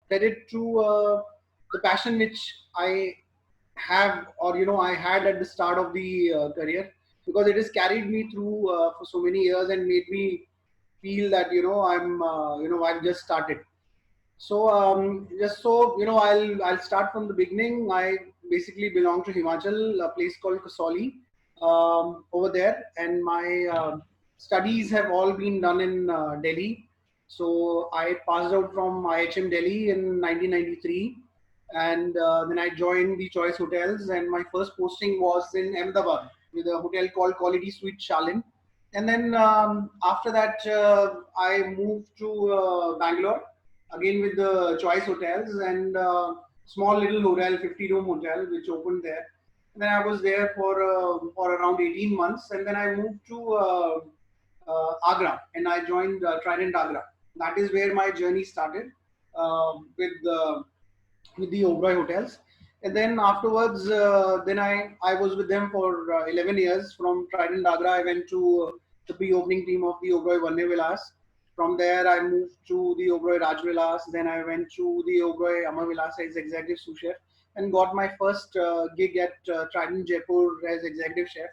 credit to the passion which I have, or I had at the start of the career, because it has carried me through for so many years and made me feel that I've just started. So just so I'll start from the beginning. I basically belong to Himachal, a place called Kasauli, over there, and my studies have all been done in Delhi. So I passed out from IHM Delhi in 1993, and then I joined the Choice Hotels, and my first posting was in Ahmedabad with a hotel called Quality Suite Shalin. And then after that, I moved to Bangalore again with the Choice Hotels, and small little hotel, 50-room hotel, which opened there. And then I was there for around 18 months, and then I moved to Agra, and I joined Trident Agra. That is where my journey started with the Oberoi Hotels. And then afterwards, then I was with them for 11 years. From Trident Agra, I went to the pre-opening team of the Oberoi Vanne Vilas. From there, I moved to the Oberoi Raj Vilas. Then I went to the Oberoi Amar Vilas as executive sous chef, and got my first gig at Trident Jaipur as executive chef.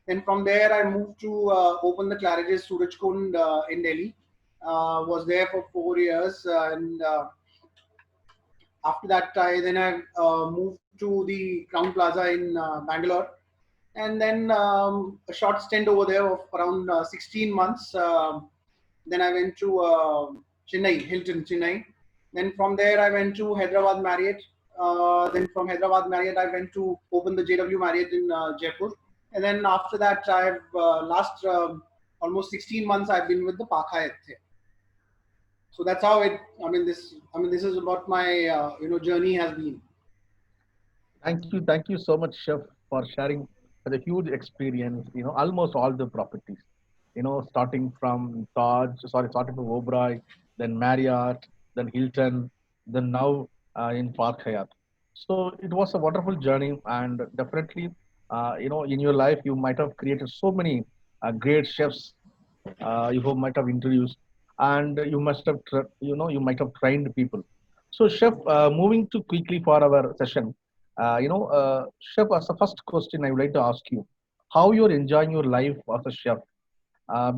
Then from there, I moved to open the Claridge's Surajkund in Delhi. Was there for 4 years, and after that, I moved to the Crown Plaza in Bangalore, and then a short stint over there of around 16 months. Then I went to Chennai, Hilton, Chennai. Then from there, I went to Hyderabad Marriott. Then from Hyderabad Marriott, I went to open the JW Marriott in Jaipur. And then after that, I've last almost 16 months I've been with the Park Hyatt here. So that's how it. This is what my journey has been. Thank you so much, Chef, for sharing the huge experience. Almost all the properties. Starting from Oberoi, then Marriott, then Hilton, then now in Park Hyatt. So it was a wonderful journey, and definitely, in your life you might have created so many great chefs you might have introduced, and you might have trained people. So, Chef, moving too quickly for our session, Chef, as the first question I would like to ask you, how you're enjoying your life as a chef?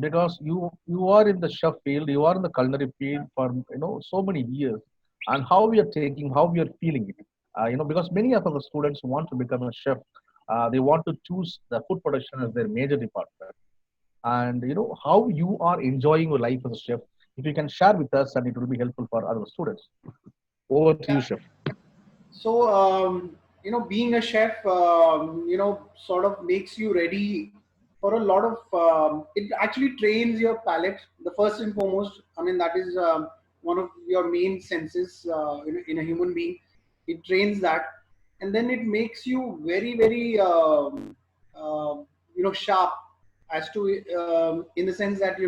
Because you are in the chef field, you are in the culinary field for so many years, and how we are taking, how we are feeling it. Because many of our students want to become a chef, they want to choose the food production as their major department, and how you are enjoying your life as a chef. If you can share with us, and it will be helpful for our students. Over to you, Yeah. Chef. So, being a chef, sort of makes you ready for a lot of, it actually trains your palate. The first and foremost, that is one of your main senses in a human being. It trains that. And then it makes you very, very, sharp as to, in the sense that,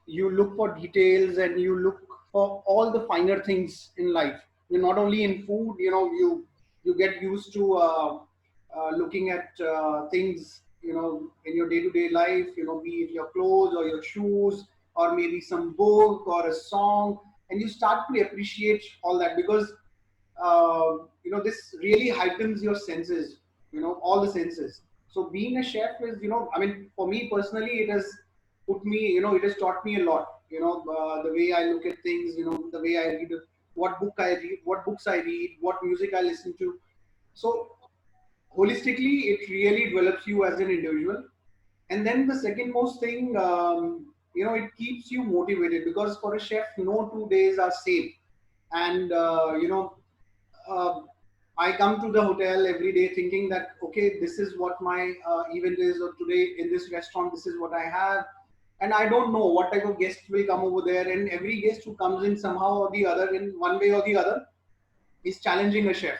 you look for details and you look for all the finer things in life. Not only in food, you get used to looking at things, in your day-to-day life, be it your clothes or your shoes, or maybe some book or a song, and you start to appreciate all that, because this really heightens your senses, all the senses. So being a chef is, for me personally, it has it has taught me a lot. The way I look at things, the way I read, what books I read, what music I listen to. So holistically, it really develops you as an individual. And then the second most thing, it keeps you motivated, because for a chef, no 2 days are same. And uh, I come to the hotel every day thinking that, okay, this is what my event is, or today in this restaurant, this is what I have. And I don't know what type of guests will come over there. And every guest who comes in somehow or the other, in one way or the other, is challenging a chef.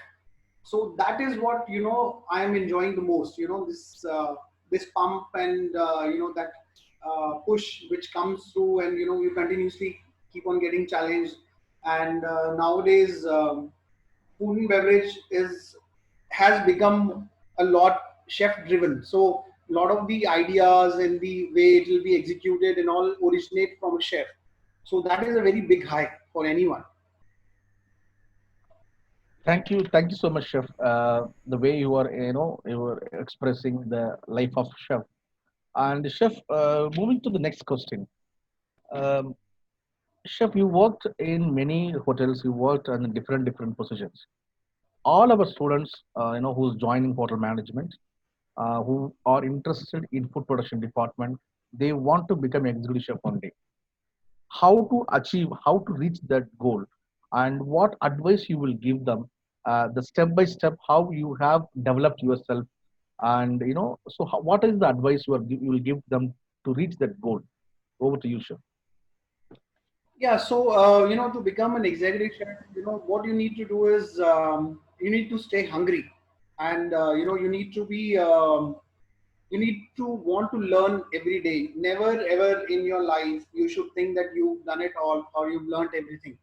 So that is what I am enjoying the most. This pump, and that push which comes through, and you continuously keep on getting challenged. And nowadays, food and beverage is has become a lot chef driven. So a lot of the ideas and the way it will be executed and all originate from a chef. So that is a very big high for anyone. Thank you so much, Chef. The way you are, you were expressing the life of chef. And chef, moving to the next question. Um, Chef, you worked in many hotels. You worked in different positions. All our students, who's joining hotel management, who are interested in food production department, they want to become executive chef one day. How to achieve, how to reach that goal, and what advice you will give them, the step by step, how you have developed yourself, and so what is the advice you will give them to reach that goal? Over to you, Chef. Yeah, so to become an executive chef, what you need to do is you need to stay hungry, and you need to be you need to want to learn every day. Never ever in your life you should think that you've done it all or you've learned everything.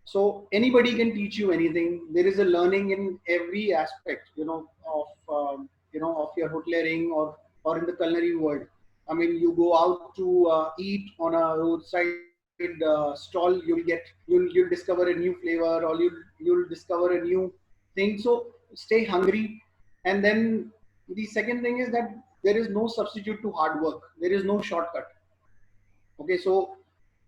So anybody can teach you anything. There is a learning in every aspect, of your hoteliering or in the culinary world. I mean, you go out to eat on a roadside stall, you'll discover a new flavor, or you'll discover a new thing. So stay hungry, and then the second thing is that there is no substitute to hard work. There is no shortcut. Okay, so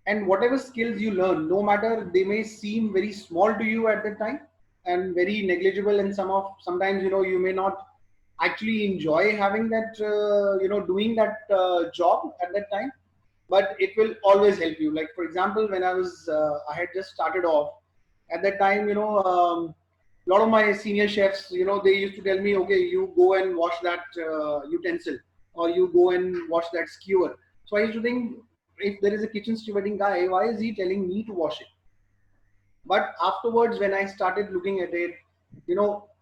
and whatever skills you learn, no matter they may seem very small to you at the time and very negligible, and sometimes you may not actually enjoy having that doing that job at that time, but it will always help you. Like for example, when I had just started off at that time, a lot of my senior chefs, they used to tell me, okay, you go and wash that utensil, or you go and wash that skewer. So I used to think, if there is a kitchen stewarding guy, why is he telling me to wash it? But afterwards, when I started looking at it,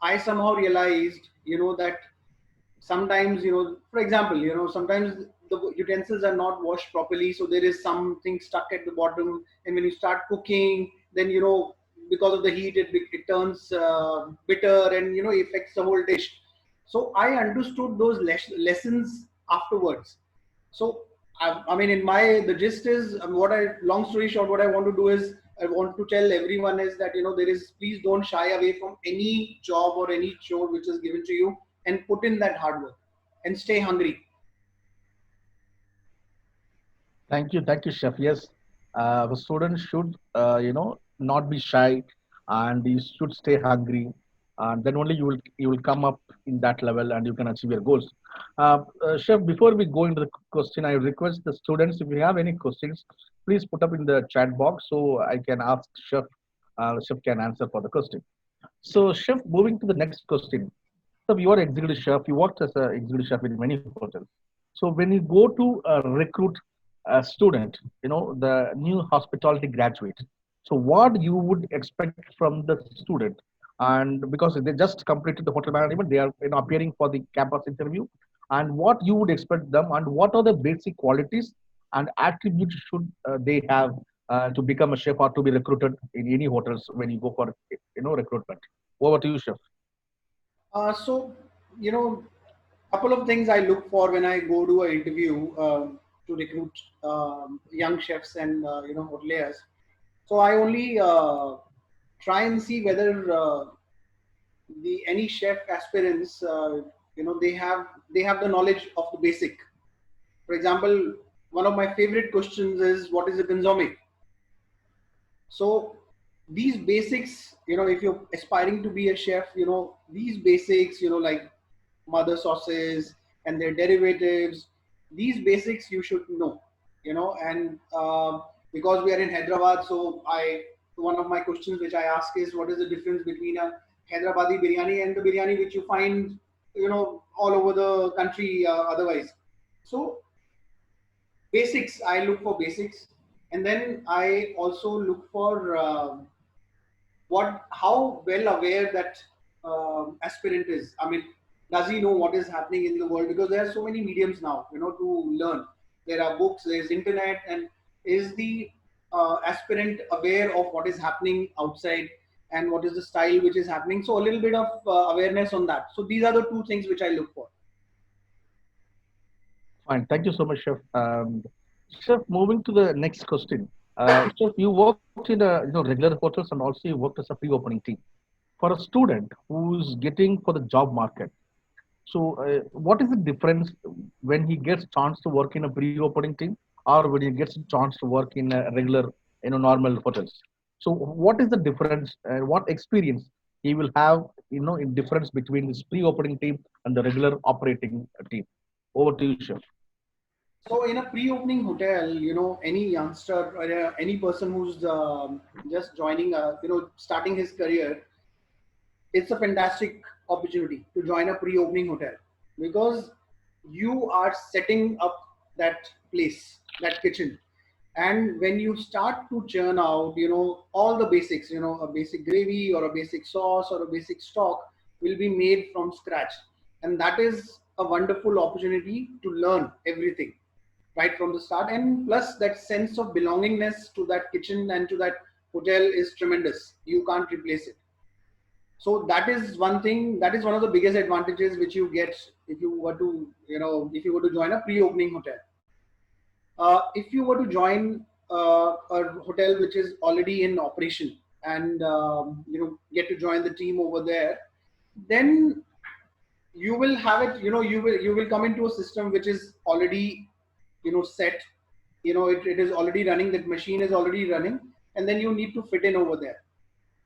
I somehow realized, that sometimes, for example, sometimes the utensils are not washed properly, so there is something stuck at the bottom, and when you start cooking, then because of the heat, it turns bitter, and affects the whole dish. So I understood those lessons afterwards. So I mean, in my the gist is, what I long story short, what I want to do is, I want to tell everyone is that there is, please don't shy away from any job or any chore which is given to you, and put in that hard work and stay hungry. Thank you, Chef. Yes, the students should, not be shy, and you should stay hungry, and then only you will come up in that level, and you can achieve your goals. Chef, before we go into the question, I request the students, if you have any questions, please put up in the chat box so I can ask Chef. Chef can answer for the question. So, Chef, moving to the next question. So, you are executive chef. You worked as an executive chef in many hotels. So, when you go to recruit a student, the new hospitality graduate. So, what you would expect from the student? And because they just completed the hotel management, they are appearing for the campus interview. And what you would expect them, and what are the basic qualities and attributes should they have to become a chef or to be recruited in any hotels when you go for recruitment? Over to you, chef. So couple of things I look for when I go to an interview to recruit young chefs and hoteliers. So I only try and see whether the any chef aspirants, they have the knowledge of the basic. For example, one of my favorite questions is, what is a consomme? So these basics, if you're aspiring to be a chef, these basics, like mother sauces and their derivatives, these basics you should know, and because we are in Hyderabad, so one of my questions which I ask is, what is the difference between a Hyderabadi biryani and the biryani which you find, all over the country otherwise. So basics, I look for basics, and then I also look for what how well aware that aspirant is. I mean, does he know what is happening in the world? Because there are so many mediums now, to learn. There are books, there's internet, and is the aspirant aware of what is happening outside and what is the style which is happening? So a little bit of awareness on that. So these are the two things which I look for. Fine. Thank you so much, chef. Chef, moving to the next question. Chef, you worked in regular hotels, and also you worked as a pre-opening team. for a student who's getting for the job market. So, what is the difference when he gets chance to work in a pre-opening team or when he gets a chance to work in a regular, normal hotels? So, what is the difference? What experience he will have, in difference between this pre-opening team and the regular operating team? Over to you, Chef. So in a pre-opening hotel, any youngster or any person who's just joining, starting his career, it's a fantastic opportunity to join a pre-opening hotel because you are setting up that place, that kitchen. And when you start to churn out, all the basics, a basic gravy or a basic sauce or a basic stock will be made from scratch. And that is a wonderful opportunity to learn everything right from the start. And plus that sense of belongingness to that kitchen and to that hotel is tremendous. You can't replace it. So that is one thing, that is one of the biggest advantages which you get if you were to, if you were to join a pre-opening hotel. If you were to join a hotel which is already in operation and get to join the team over there, then you will have it. You will come into a system which is already set. It is already running. That machine is already running, and then you need to fit in over there.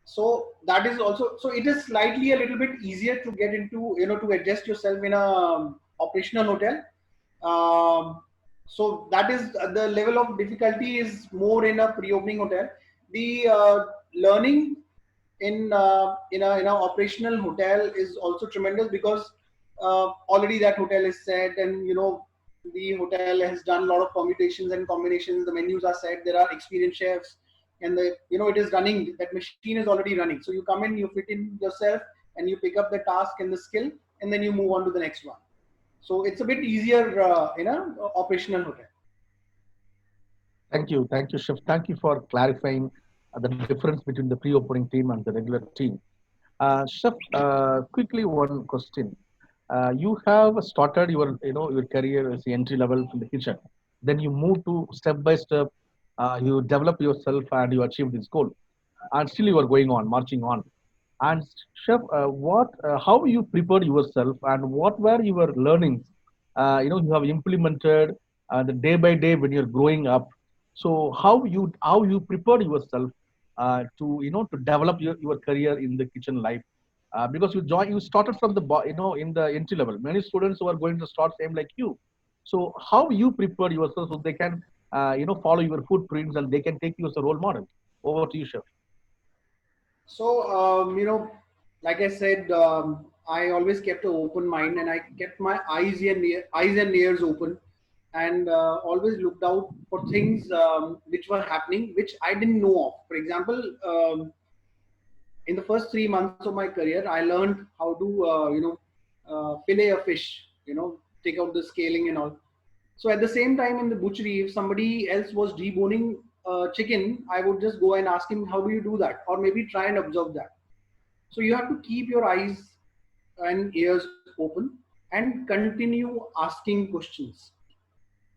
So that is also, so it is slightly a little bit easier to get into, to adjust yourself in a operational hotel. So that is the level of difficulty is more in a pre-opening hotel. The learning in a operational hotel is also tremendous because already that hotel is set, and the hotel has done a lot of permutations and combinations. The menus are set. There are experienced chefs, and it is running. That machine is already running. So you come in, you fit in yourself, and you pick up the task and the skill, and then you move on to the next one. So it's a bit easier in a operational hotel. Thank you, Chef. Thank you for clarifying the difference between the pre-opening team and the regular team. Chef, quickly one question. You have started your career as the entry level from the kitchen. Then you move to step by step. You develop yourself and you achieve this goal. And still you are going on, marching on. And Chef, how you prepared yourself and what were your learnings? You have implemented the day by day when you're growing up. So how you prepared yourself to develop your career in the kitchen life? Because you started from in the entry level. Many students who are going to start same like you. So how you prepared yourself so they can follow your footprints and they can take you as a role model. Over to you, Chef. So, like I said, I always kept an open mind and I kept my eyes and ears open, and always looked out for things which were happening, which I didn't know of. For example, in the first 3 months of my career, I learned how to, fillet a fish, take out the scaling and all. So at the same time in the butchery, if somebody else was deboning chicken, I would just go and ask him, how do you do that? Or maybe try and observe that. So you have to keep your eyes and ears open and continue asking questions.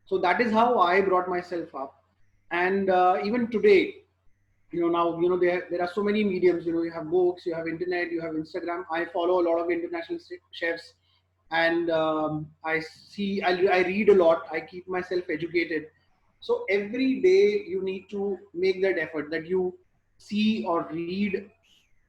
So that is how I brought myself up. And even today, now, there are so many mediums. You have books, you have internet, you have Instagram. I follow a lot of international chefs, and I read a lot. I keep myself educated. So every day you need to make that effort that you see or read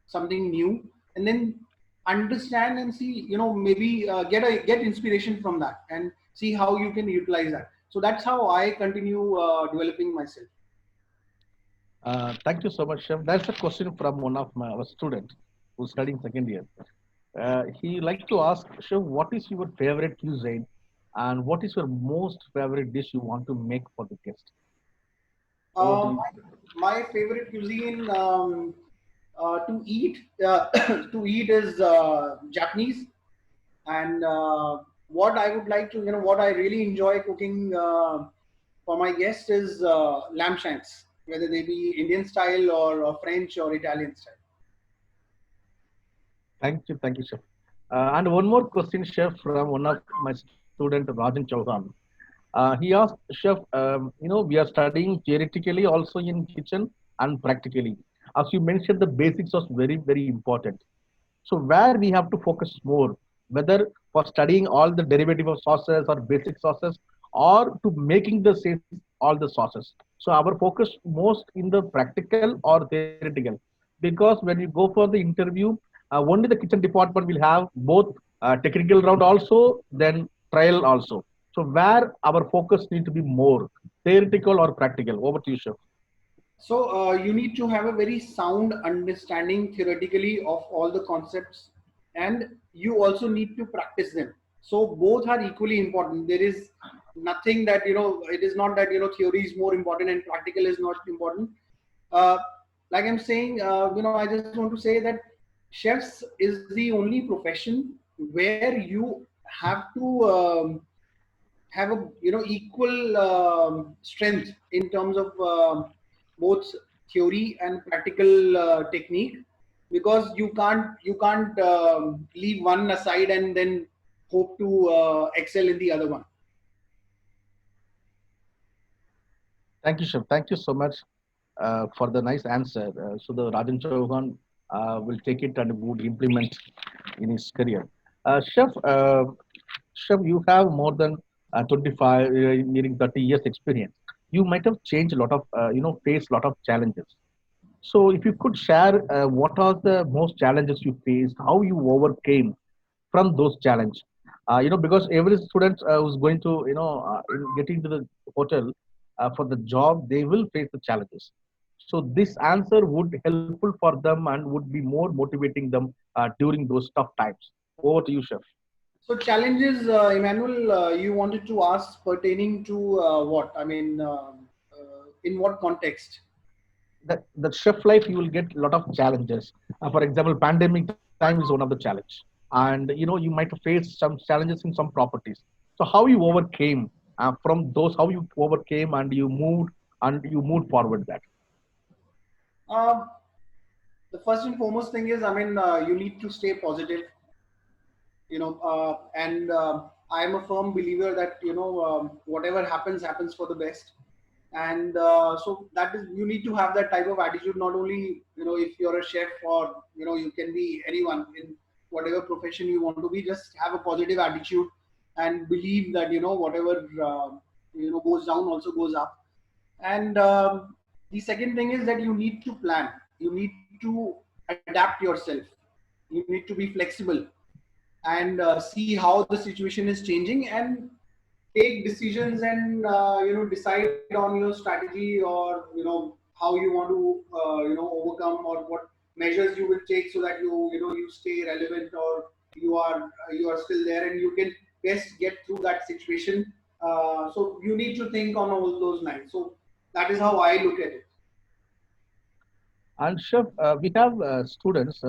something new, and then understand and see, maybe get inspiration from that and see how you can utilize that. So that's how I continue developing myself. Thank you so much, Chef. That's a question from one of our students who's studying second year. He likes to ask, Chef, what is your favorite cuisine and what is your most favorite dish you want to make for the guest? Over to Uh, you. my favorite cuisine to eat to eat is Japanese, and what I would like to, what I really enjoy cooking for my guests is lamb shanks, whether they be Indian style or French or Italian style. Thank you, Chef. And one more question, Chef, from one of my student, Rajan Chauhan. He asked, Chef, we are studying theoretically also in kitchen and practically. As you mentioned, the basics was very, very important. So where we have to focus more, whether for studying all the derivative of sauces or basic sauces, or to making the sales all the sauces. So our focus most in the practical or theoretical, because when you go for the interview, only the kitchen department will have both technical round also, then trial also. So where our focus need to be more theoretical or practical. Over to you, Chef. So you need to have a very sound understanding theoretically of all the concepts, and you also need to practice them. So both are equally important. There is nothing that, it is not that, theory is more important and practical is not important. Uh, like I'm saying, I just want to say that chefs is the only profession where you have to have a equal strength in terms of both theory and practical technique, because you can't leave one aside and then hope to excel in the other one. Thank you, Chef. Thank you so much for the nice answer. So the Rajan Chauhan will take it and would implement in his career. Chef, you have more than 25, meaning 30 years experience. You might have changed a lot of, faced a lot of challenges. So if you could share what are the most challenges you faced, how you overcame from those challenges. Because every student who's going to, getting to the hotel for the job, they will face the challenges. So this answer would helpful for them and would be more motivating them during those tough times. Over to you, Chef. So challenges, Emmanuel, you wanted to ask pertaining to what? I mean, in what context? That chef life, you will get a lot of challenges. For example, pandemic time is one of the challenge, and you might face some challenges in some properties. So how you overcame from those, how you overcame and you moved forward that. Uh, the first and foremost thing is, I mean, you need to stay positive, and I'm a firm believer that whatever happens for the best. And so that is, you need to have that type of attitude. Not only if you're a chef, or you can be anyone in whatever profession you want to be. Just have a positive attitude and believe that whatever goes down also goes up. And the second thing is that you need to plan. You need to adapt yourself. You need to be flexible and see how the situation is changing, and take decisions, and decide on your strategy, or how you want to overcome, or what measures you will take, so that you stay relevant, or you are still there, and you can best get through that situation. So you need to think on all those lines. So that is how I look at it. And chef, we have students,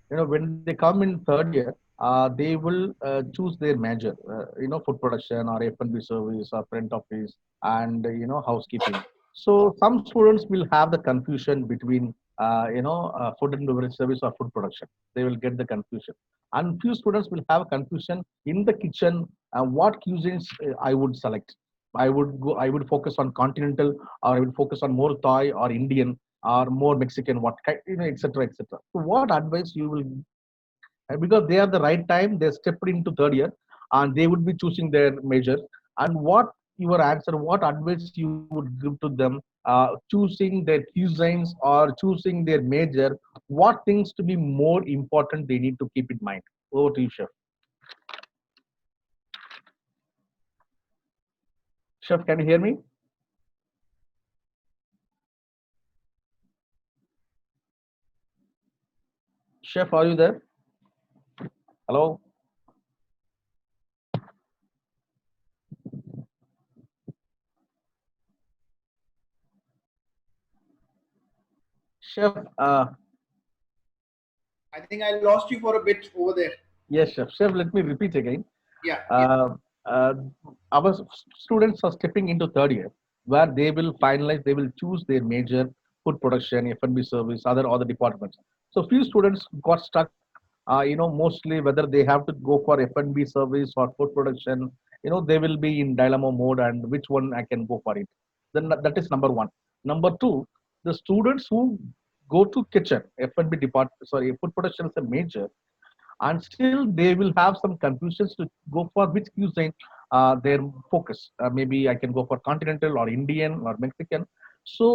when they come in third year, they will choose their major, food production or F&B service or front office and, housekeeping. So some students will have the confusion between, food and beverage service or food production. They will get the confusion. And few students will have confusion in the kitchen, what cuisines I would select. I would focus on continental, or I would focus on more Thai or Indian or more Mexican, what kind, etc., etc. So, what advice you will, because they are the right time, they stepped into third year, and they would be choosing their major. And what your answer, what advice you would give to them, choosing their cuisines or choosing their major, what things to be more important they need to keep in mind. Over to you, Chef. Chef, can you hear me? Chef, are you there? Hello? Chef, I think I lost you for a bit over there. yes, Chef. Chef, let me repeat again. Yeah, yeah. Uh, uh, our students are stepping into third year, where they will finalize, they will choose their major, food production, F&B service, other departments. So few students got stuck, mostly whether they have to go for F&B service or food production. They will be in dilemma mode, and which one I can go for it. Then that is number one. Number two, the students who go to kitchen, F&B department, sorry, food production is a major, and still they will have some confusions to go for which cuisine their focus. Maybe I can go for continental or Indian or Mexican. So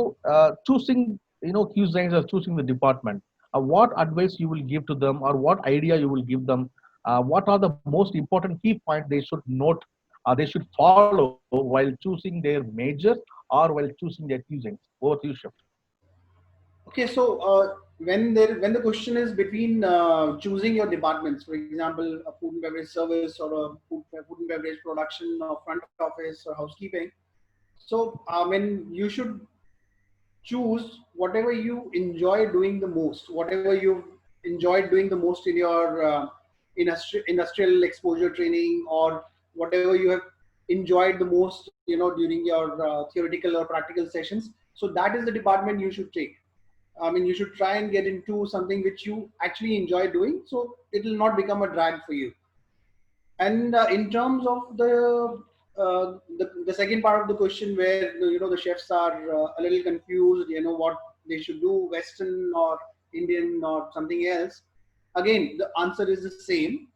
choosing cuisines or choosing the department, what advice you will give to them or what idea you will give them? What are the most important key points they should note? They should follow while choosing their majors or while choosing their cuisines. Over to you, Chef. Okay, so when the question is between choosing your departments, for example, a food and beverage service or a food and beverage production or front office or housekeeping, so when you should choose whatever you enjoy doing the most, whatever you've enjoyed doing the most in your industrial exposure training, or whatever you have enjoyed the most, during your theoretical or practical sessions. So that is the department you should take. I mean, you should try and get into something which you actually enjoy doing, so it will not become a drag for you. And in terms of the second part of the question, where the chefs are a little confused, what they should do, Western or Indian or something else. Again, the answer is the same.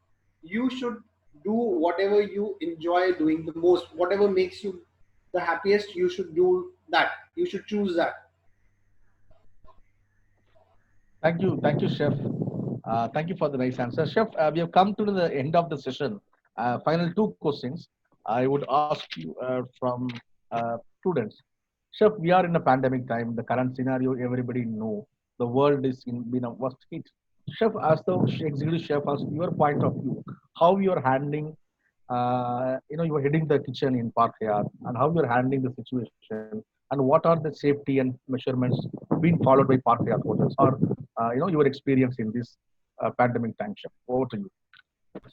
You should do whatever you enjoy doing the most, whatever makes you the happiest. You should do that. You should choose that. Thank you, Chef. Thank you for the nice answer, Chef. We have come to the end of the session. Final two questions I would ask you from students. Chef, we are in a pandemic time. The current scenario, everybody know the world is in a worst hit. Chef, as the executive chef, as your point of view, how you are handling, you are heading the kitchen in Park Hayat, and how you are handling the situation, and what are the safety and measurements being followed by Park Hayat hotels, or your experience in this pandemic time, Chef. Over to you.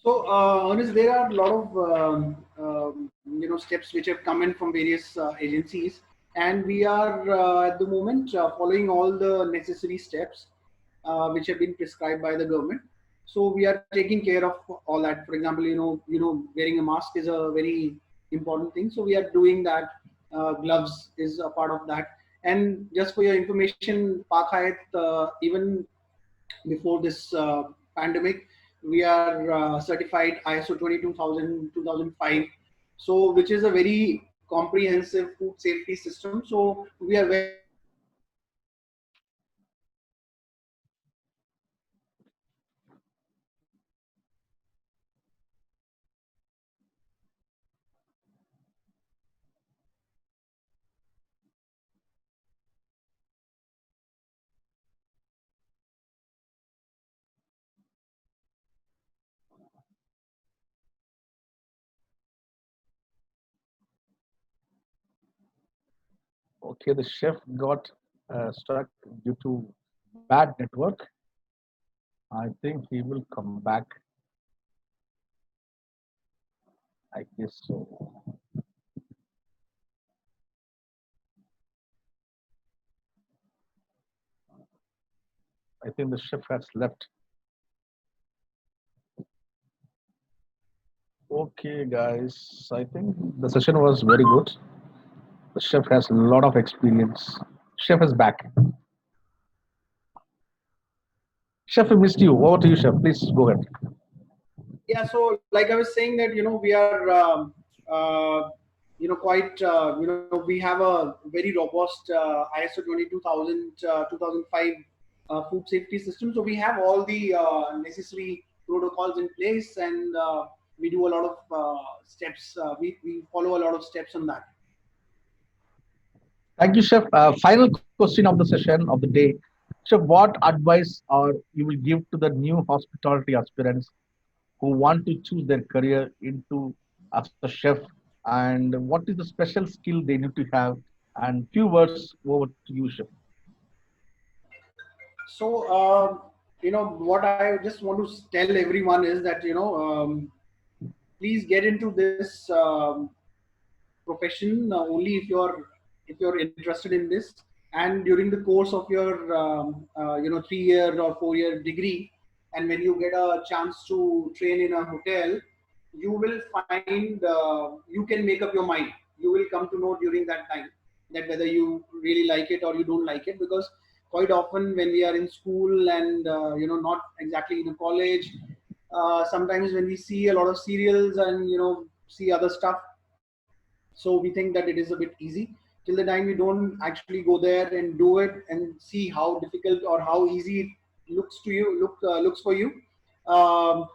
So, honest, there are a lot of steps which have come in from various agencies, and we are at the moment following all the necessary steps which have been prescribed by the government. So we are taking care of all that. For example, wearing a mask is a very important thing. So we are doing that. Gloves is a part of that. And just for your information, Park Hyatt, even before this pandemic, we are certified ISO 22000 2005, so which is a very comprehensive food safety system. So we are very Okay, the chef got stuck due to bad network. I think he will come back. I guess so. I think the chef has left. Okay, guys. I think the session was very good. The chef has a lot of experience. Chef is back. Chef, we missed you. Over to you, chef. Please go ahead. yeah. So like I was saying that we are quite we have a very robust ISO 22000 2005 food safety system. So we have all the necessary protocols in place, and we do a lot of steps. We follow a lot of steps on that. Thank you, chef. Final question of the session of the day. Chef, what advice or you will give to the new hospitality aspirants who want to choose their career into as a chef, and what is the special skill they need to have, and few words over to you, chef. So what I just want to tell everyone is that please get into this profession only if you're interested in this, and during the course of your 3 year or 4 year degree, and when you get a chance to train in a hotel, you will find you can make up your mind. You will come to know during that time that whether you really like it or you don't like it, because quite often when we are in school and not exactly in a college. Sometimes when we see a lot of serials and see other stuff, so we think that it is a bit easy. Till the time we don't actually go there and do it and see how difficult or how easy it looks to you, looks for you. Um,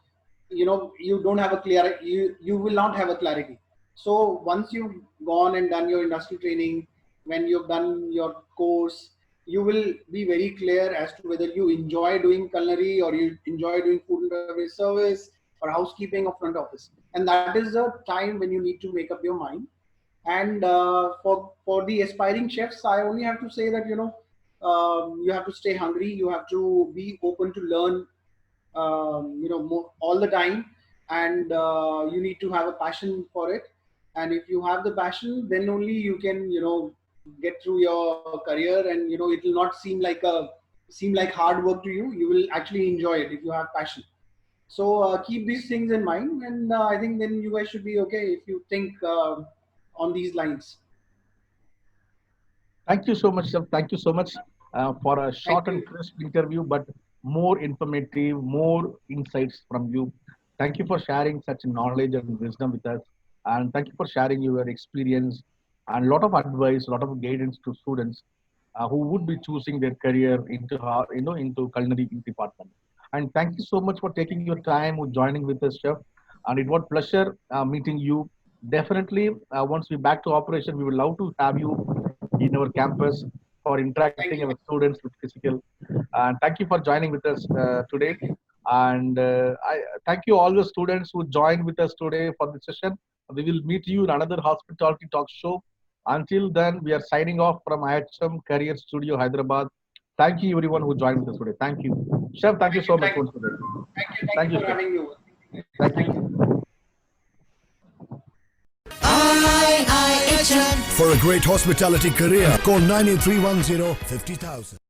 you don't have a clear, you will not have a clarity. So once you've gone and done your industrial training, when you've done your course, you will be very clear as to whether you enjoy doing culinary or you enjoy doing food and beverage service or housekeeping or front office. And that is the time when you need to make up your mind. And for the aspiring chefs, I only have to say that you have to stay hungry, you have to be open to learn, more, all the time. And you need to have a passion for it. And if you have the passion, then only you can get through your career, and it will not seem like hard work to you. You will actually enjoy it if you have passion. So keep these things in mind, and I think then you guys should be okay if you think on these lines. Thank you so much, sir. Thank you so much for a Thank short and you. crisp interview, but more informative, more insights from you. Thank you for sharing such knowledge and wisdom with us, and thank you for sharing your experience and a lot of advice, a lot of guidance to students who would be choosing their career into into culinary department. And thank you so much for taking your time with joining with us, chef. And it was pleasure meeting you. Definitely, once we back to operation, we would love to have you in our campus for interacting Thank with you. students with physical. And thank you for joining with us today. And I thank you all the students who joined with us today for this session. We will meet you in another hospitality talk show. Until then, we are signing off from IHM Career Studio, Hyderabad. Thank you, everyone who joined with us today. Thank you. Chef, thank you Thank you. so much Thank once you. again. Thank Thank you you, for Chef. having me over. Thank Thank you. you. IIHM. For a great hospitality career, call 98310 50,000.